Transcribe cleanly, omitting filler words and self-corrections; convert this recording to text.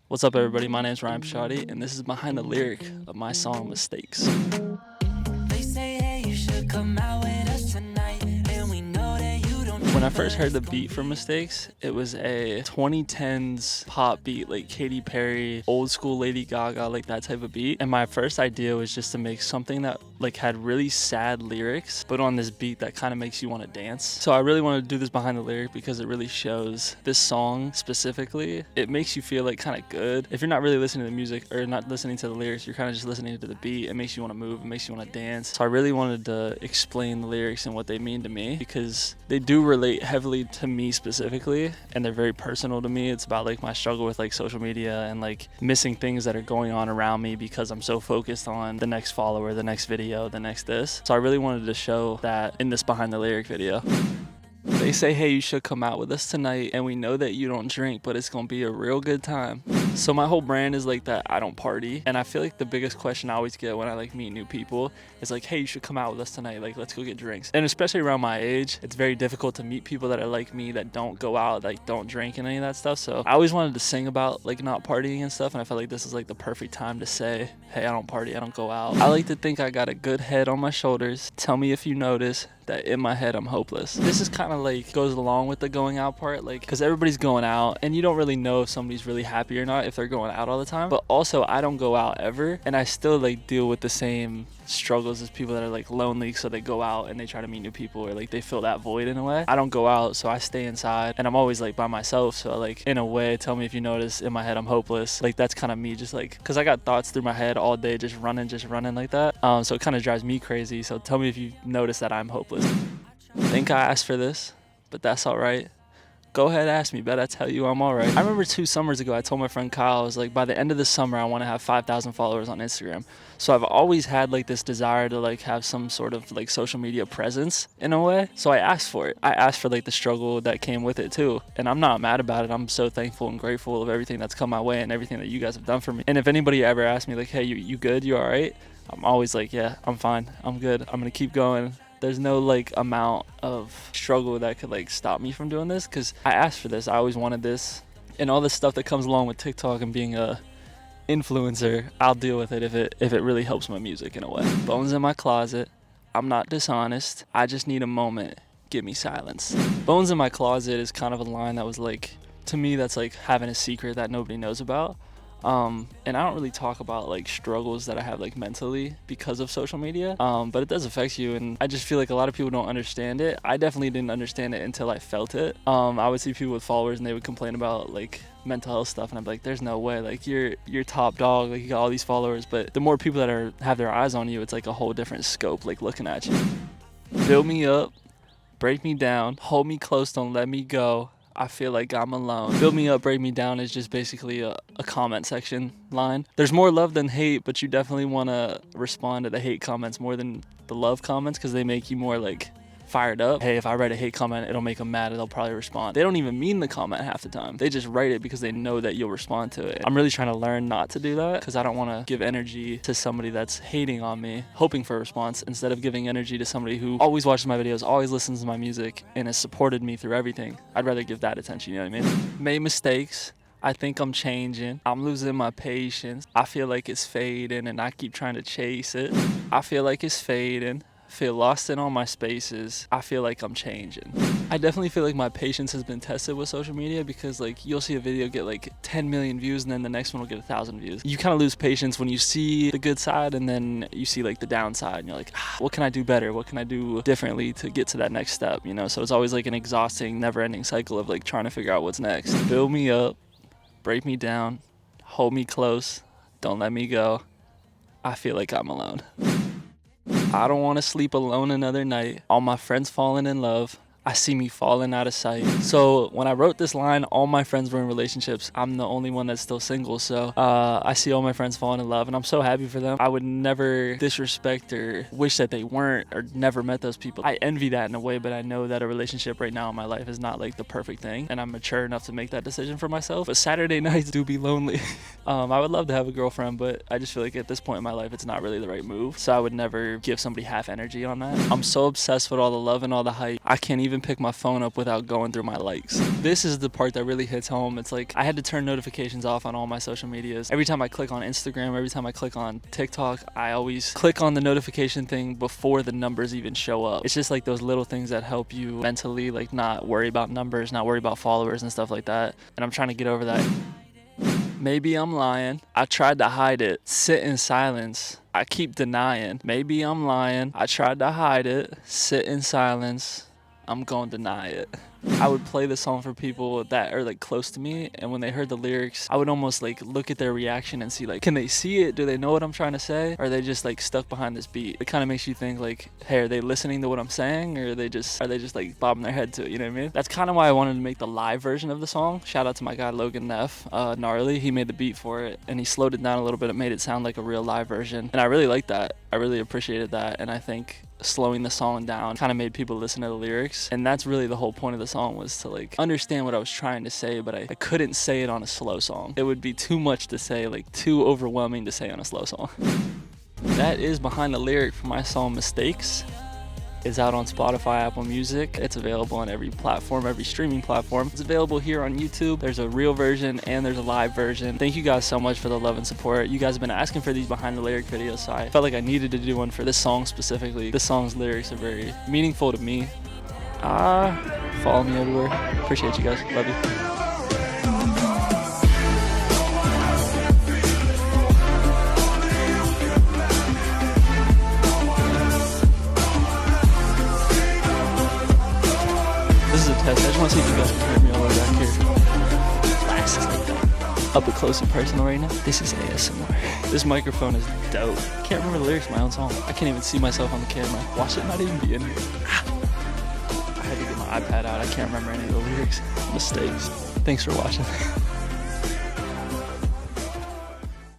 What's up, everybody? My name is Ryan Pishotti, and this is behind the lyric of my song Mistakes. They say, hey, you should come out with us tonight, and we know that you don't. When I first heard the beat for Mistakes, it was a 2010s pop beat, like Katy Perry, old school Lady Gaga, like that type of beat. And my first idea was just to make something that like had really sad lyrics, but on this beat that kind of makes you want to dance. So I really wanted to do this behind the lyric because it really shows this song specifically. It makes you feel like kind of good. If you're not really listening to the music or not listening to the lyrics, you're kind of just listening to the beat. It makes you want to move, it makes you want to dance. So I really wanted to explain the lyrics and what they mean to me because they do relate heavily to me specifically, and they're very personal to me. It's about like my struggle with like social media and like missing things that are going on around me because I'm so focused on the next follower, the next video, the next this. So I really wanted to show that in this behind the lyric video. They say, hey, you should come out with us tonight, and we know that you don't drink, but it's gonna be a real good time. So my whole brand is like that I don't party, and I feel like the biggest question I always get when I like meet new people is like, hey, you should come out with us tonight, like let's go get drinks. And especially around my age, it's very difficult to meet people that are like me that don't go out, like don't drink and any of that stuff. So I always wanted to sing about like not partying and stuff, and I felt like this is like the perfect time to say, hey, I don't party, I don't go out. I like to think I got a good head on my shoulders. Tell me if you notice that in my head I'm hopeless. This is kind of like goes along with the going out part, like because everybody's going out and you don't really know if somebody's really happy or not if they're going out all the time. But also I don't go out ever, and I still like deal with the same struggles as people that are like lonely, so they go out and they try to meet new people, or like they fill that void in a way. I don't go out, so I stay inside, and I'm always like by myself. So like in a way, tell me if you notice in my head I'm hopeless. Like that's kind of me, just like because I got thoughts through my head all day just running like that. So it kind of drives me crazy. So tell me if you notice that I'm hopeless. Think I asked for this, but that's all right. Go ahead, ask me, bet I tell you I'm all right. I remember 2 summers ago, I told my friend Kyle, I was like, by the end of the summer, I want to have 5,000 followers on Instagram. So I've always had like this desire to like have some sort of like social media presence in a way. So I asked for it. I asked for like the struggle that came with it too. And I'm not mad about it. I'm so thankful and grateful of everything that's come my way and everything that you guys have done for me. And if anybody ever asks me like, hey, you good? You all right? I'm always like, yeah, I'm fine. I'm good. I'm going to keep going. There's no like amount of struggle that could like stop me from doing this because I asked for this. I always wanted this, and all this stuff that comes along with TikTok and being a influencer, I'll deal with it if it really helps my music in a way. Bones in my closet. I'm not dishonest. I just need a moment. Give me silence. Bones in my closet is kind of a line that was like, to me, that's like having a secret that nobody knows about. And I don't really talk about like struggles that I have like mentally because of social media, but it does affect you, and I just feel like a lot of people don't understand it. I definitely didn't understand it until I felt it. I would see people with followers and they would complain about like mental health stuff, and I'd be like, there's no way, like you're top dog, like you got all these followers, but the more people that have their eyes on you, it's like a whole different scope, like looking at you. Build me up, break me down, hold me close, don't let me go. I feel like I'm alone. Build me up, break me down is just basically a comment section line. There's more love than hate, but you definitely want to respond to the hate comments more than the love comments because they make you more like fired up. Hey, if I write a hate comment, it'll make them mad and they'll probably respond. They don't even mean the comment half the time. They just write it because they know that you'll respond to it. I'm really trying to learn not to do that because I don't want to give energy to somebody that's hating on me, hoping for a response, instead of giving energy to somebody who always watches my videos, always listens to my music, and has supported me through everything. I'd rather give that attention, you know what I mean? Made mistakes. I think I'm changing. I'm losing my patience. I feel like it's fading and I keep trying to chase it. I feel like it's fading. Feel lost in all my spaces. I feel like I'm changing. I definitely feel like my patience has been tested with social media because like you'll see a video get like 10 million views and then the next one will get 1,000 views. You kind of lose patience when you see the good side and then you see like the downside and you're like, what can I do better? What can I do differently to get to that next step? You know, so it's always like an exhausting, never-ending cycle of like trying to figure out what's next. Build me up, break me down, hold me close, don't let me go. I feel like I'm alone. I don't want to sleep alone another night. All my friends falling in love. I see me falling out of sight. So when I wrote this line, all my friends were in relationships. I'm the only one that's still single. So I see all my friends falling in love and I'm so happy for them. I would never disrespect or wish that they weren't or never met those people. I envy that in a way, but I know that a relationship right now in my life is not like the perfect thing. And I'm mature enough to make that decision for myself. But Saturday nights do be lonely. I would love to have a girlfriend, but I just feel like at this point in my life, it's not really the right move. So I would never give somebody half energy on that. I'm so obsessed with all the love and all the hype. I can't even even pick my phone up without going through my likes. This is the part that really hits home. It's like I had to turn notifications off on all my social medias. Every time I click on Instagram, every time I click on TikTok, I always click on the notification thing before the numbers even show up. It's just like those little things that help you mentally, like not worry about numbers, not worry about followers and stuff like that. And I'm trying to get over that. Maybe I'm lying. I tried to hide it. Sit in silence. I keep denying. Maybe I'm lying. I tried to hide it. Sit in silence. I'm gonna deny it. I would play the song for people that are like close to me, and when they heard the lyrics, I would almost like look at their reaction and see like, can they see it? Do they know what I'm trying to say? Or are they just like stuck behind this beat? It kind of makes you think like, hey, are they listening to what I'm saying, or are they just like bobbing their head to it? You know what I mean? That's kind of why I wanted to make the live version of the song. Shout out to my guy Logan Neff, gnarly. He made the beat for it, and he slowed it down a little bit. It made it sound like a real live version, and I really liked that. I really appreciated that, and I think slowing the song down kind of made people listen to the lyrics, and that's really the whole point of the song, was to like understand what I was trying to say, but I couldn't say it on a slow song. It would be too much to say, like too overwhelming to say on a slow song. That is behind the lyric for my song Mistakes. It's out on Spotify, Apple Music. It's available on every platform, every streaming platform. It's available here on YouTube. There's a real version and there's a live version. Thank you guys so much for the love and support. You guys have been asking for these behind the lyric videos, so I felt like I needed to do one for this song specifically. This song's lyrics are very meaningful to me. Follow me everywhere. Appreciate you guys. Love you. I just want to see if you guys can hear me all the way back here. Glasses like that. Up close and personal right now. This is ASMR. This microphone is dope. I can't remember the lyrics of my own song. I can't even see myself on the camera. Watch it not even be in here. I had to get my iPad out. I can't remember any of the lyrics. Mistakes. Thanks for watching.